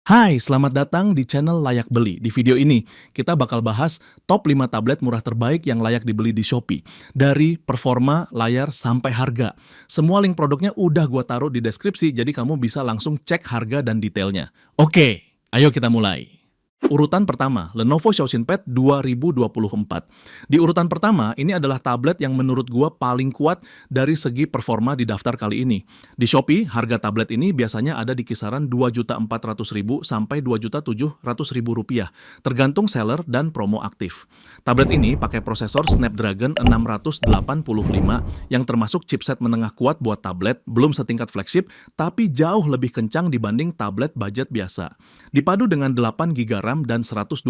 Hai, selamat datang di channel Layak Beli. Di video ini, kita bakal bahas top 5 tablet murah terbaik yang layak dibeli di Shopee. Dari performa, layar, sampai harga. Semua link produknya udah gua taruh di deskripsi, jadi kamu bisa langsung cek harga dan detailnya. Oke, ayo kita mulai. Urutan pertama, Lenovo Xiaoxinpad 2024. Di urutan pertama, ini adalah tablet yang menurut gua paling kuat dari segi performa di daftar kali ini. Di Shopee, harga tablet ini biasanya ada di kisaran Rp2.400.000 sampai Rp2.700.000 rupiah, tergantung seller dan promo aktif. Tablet ini pakai prosesor Snapdragon 685 yang termasuk chipset menengah kuat buat tablet, belum setingkat flagship, tapi jauh lebih kencang dibanding tablet budget biasa. Dipadu dengan 8 GB RAM dan 128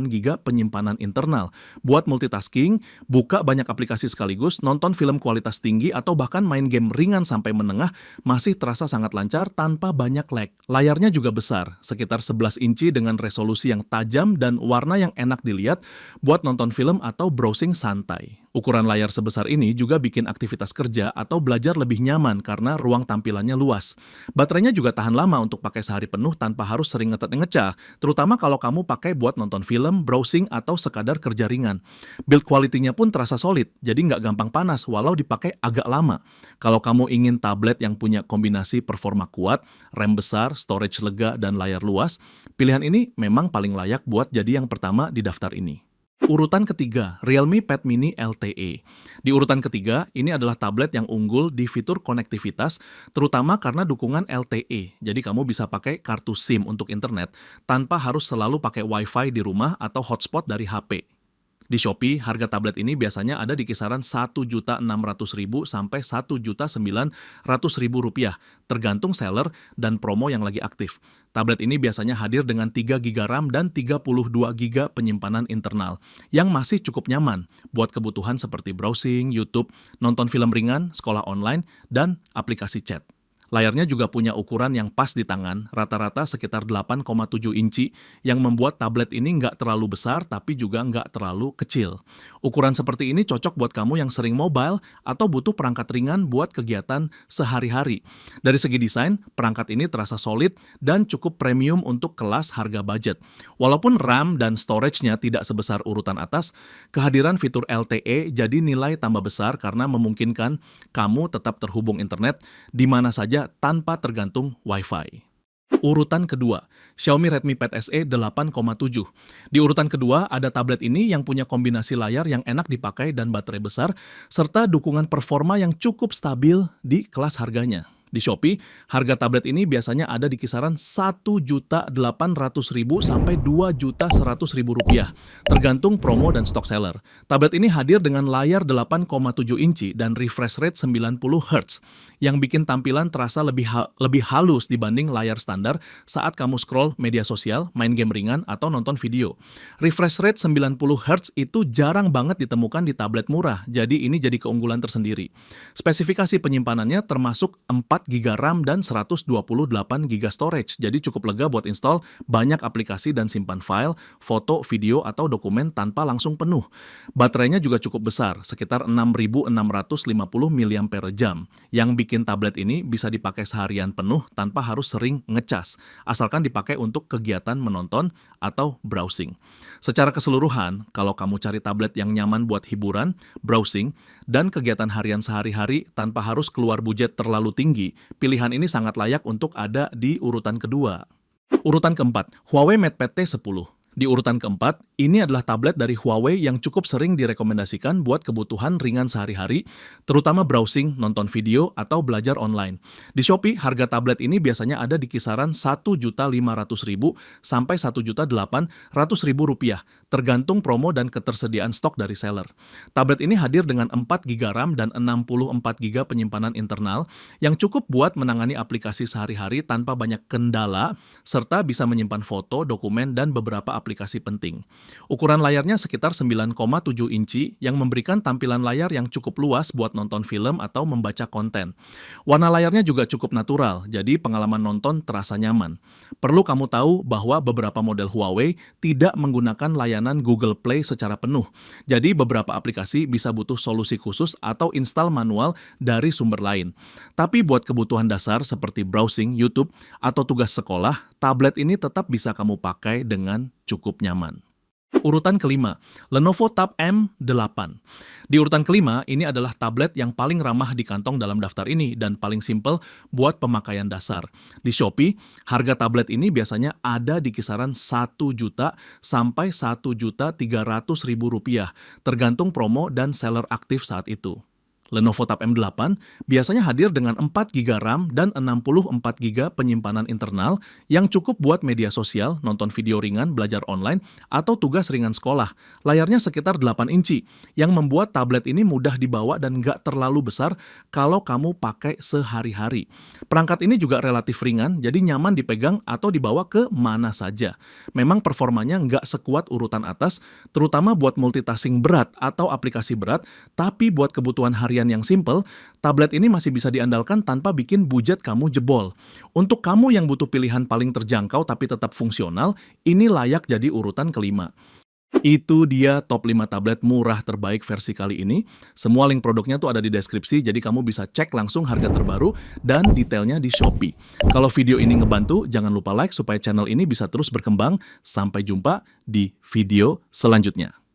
GB penyimpanan internal. Buat multitasking, buka banyak aplikasi sekaligus, nonton film kualitas tinggi, atau bahkan main game ringan sampai menengah, masih terasa sangat lancar tanpa banyak lag. Layarnya juga besar, sekitar 11 inci dengan resolusi yang tajam dan warna yang enak dilihat buat nonton film atau browsing santai. Ukuran layar sebesar ini juga bikin aktivitas kerja atau belajar lebih nyaman karena ruang tampilannya luas. Baterainya juga tahan lama untuk pakai sehari penuh tanpa harus sering ngecas, terutama kalau kamu pakai buat nonton film, browsing, atau sekadar kerja ringan. Build quality-nya pun terasa solid, jadi nggak gampang panas walau dipakai agak lama. Kalau kamu ingin tablet yang punya kombinasi performa kuat, RAM besar, storage lega, dan layar luas, pilihan ini memang paling layak buat jadi yang pertama di daftar ini. Urutan ketiga, Realme Pad Mini LTE. Di urutan ketiga, ini adalah tablet yang unggul di fitur konektivitas, terutama karena dukungan LTE. Jadi kamu bisa pakai kartu SIM untuk internet, tanpa harus selalu pakai WiFi di rumah atau hotspot dari HP. Di Shopee, harga tablet ini biasanya ada di kisaran Rp1.600.000 sampai Rp1.900.000 rupiah, tergantung seller dan promo yang lagi aktif. Tablet ini biasanya hadir dengan 3 GB RAM dan 32 GB penyimpanan internal, yang masih cukup nyaman buat kebutuhan seperti browsing, YouTube, nonton film ringan, sekolah online, dan aplikasi chat. Layarnya juga punya ukuran yang pas di tangan, rata-rata sekitar 8,7 inci, yang membuat tablet ini nggak terlalu besar tapi juga nggak terlalu kecil. Ukuran seperti ini cocok buat kamu yang sering mobile atau butuh perangkat ringan buat kegiatan sehari-hari. Dari segi desain, perangkat ini terasa solid dan cukup premium untuk kelas harga budget. Walaupun RAM dan storage-nya tidak sebesar urutan atas, kehadiran fitur LTE jadi nilai tambah besar karena memungkinkan kamu tetap terhubung internet di mana saja tanpa tergantung Wi-Fi. Urutan kedua, Xiaomi Redmi Pad SE 8,7. Di urutan kedua, ada tablet ini yang punya kombinasi layar yang enak dipakai dan baterai besar, serta dukungan performa yang cukup stabil di kelas harganya. Di Shopee, harga tablet ini biasanya ada di kisaran Rp1.800.000 sampai Rp2.100.000 rupiah, tergantung promo dan stock seller. Tablet ini hadir dengan layar 8,7 inci dan refresh rate 90 Hz, yang bikin tampilan terasa lebih halus dibanding layar standar saat kamu scroll media sosial, main game ringan, atau nonton video. Refresh rate 90 Hz itu jarang banget ditemukan di tablet murah, jadi ini jadi keunggulan tersendiri. Spesifikasi penyimpanannya termasuk 4 GB RAM dan 128 GB storage, jadi cukup lega buat install banyak aplikasi dan simpan file, foto, video, atau dokumen tanpa langsung penuh. Baterainya juga cukup besar, sekitar 6.650 mAh, yang bikin tablet ini bisa dipakai seharian penuh tanpa harus sering ngecas, asalkan dipakai untuk kegiatan menonton atau browsing. Secara keseluruhan, kalau kamu cari tablet yang nyaman buat hiburan, browsing, dan kegiatan harian sehari-hari tanpa harus keluar budget terlalu tinggi, pilihan ini sangat layak untuk ada di urutan kedua. Urutan keempat, Huawei MatePad T10. Di urutan keempat, ini adalah tablet dari Huawei yang cukup sering direkomendasikan buat kebutuhan ringan sehari-hari, terutama browsing, nonton video, atau belajar online. Di Shopee, harga tablet ini biasanya ada di kisaran Rp1.500.000 sampai Rp1.800.000 rupiah, tergantung promo dan ketersediaan stok dari seller. Tablet ini hadir dengan 4 GB RAM dan 64 GB penyimpanan internal yang cukup buat menangani aplikasi sehari-hari tanpa banyak kendala, serta bisa menyimpan foto, dokumen, dan beberapa aplikasi aplikasi penting. Ukuran layarnya sekitar 9,7 inci yang memberikan tampilan layar yang cukup luas buat nonton film atau membaca konten. Warna layarnya juga cukup natural, jadi pengalaman nonton terasa nyaman. Perlu kamu tahu bahwa beberapa model Huawei tidak menggunakan layanan Google Play secara penuh. Jadi beberapa aplikasi bisa butuh solusi khusus atau install manual dari sumber lain. Tapi buat kebutuhan dasar seperti browsing, YouTube, atau tugas sekolah, tablet ini tetap bisa kamu pakai dengan cukup nyaman. Urutan kelima, Lenovo Tab M8. Di urutan kelima, ini adalah tablet yang paling ramah di kantong dalam daftar ini dan paling simpel buat pemakaian dasar. Di Shopee, harga tablet ini biasanya ada di kisaran 1 juta sampai 1.300.000 rupiah, tergantung promo dan seller aktif saat itu. Lenovo Tab M8 biasanya hadir dengan 4 GB RAM dan 64 GB penyimpanan internal yang cukup buat media sosial, nonton video ringan, belajar online, atau tugas ringan sekolah. Layarnya sekitar 8 inci, yang membuat tablet ini mudah dibawa dan nggak terlalu besar kalau kamu pakai sehari-hari. Perangkat ini juga relatif ringan, jadi nyaman dipegang atau dibawa ke mana saja. Memang performanya nggak sekuat urutan atas, terutama buat multitasking berat atau aplikasi berat, tapi buat kebutuhan harian yang simple, tablet ini masih bisa diandalkan tanpa bikin budget kamu jebol. Untuk kamu yang butuh pilihan paling terjangkau tapi tetap fungsional, ini layak jadi urutan kelima. Itu dia top 5 tablet murah terbaik versi kali ini. Semua link produknya tuh ada di deskripsi, jadi kamu bisa cek langsung harga terbaru dan detailnya di Shopee. Kalau video ini ngebantu, jangan lupa like supaya channel ini bisa terus berkembang. Sampai jumpa di video selanjutnya.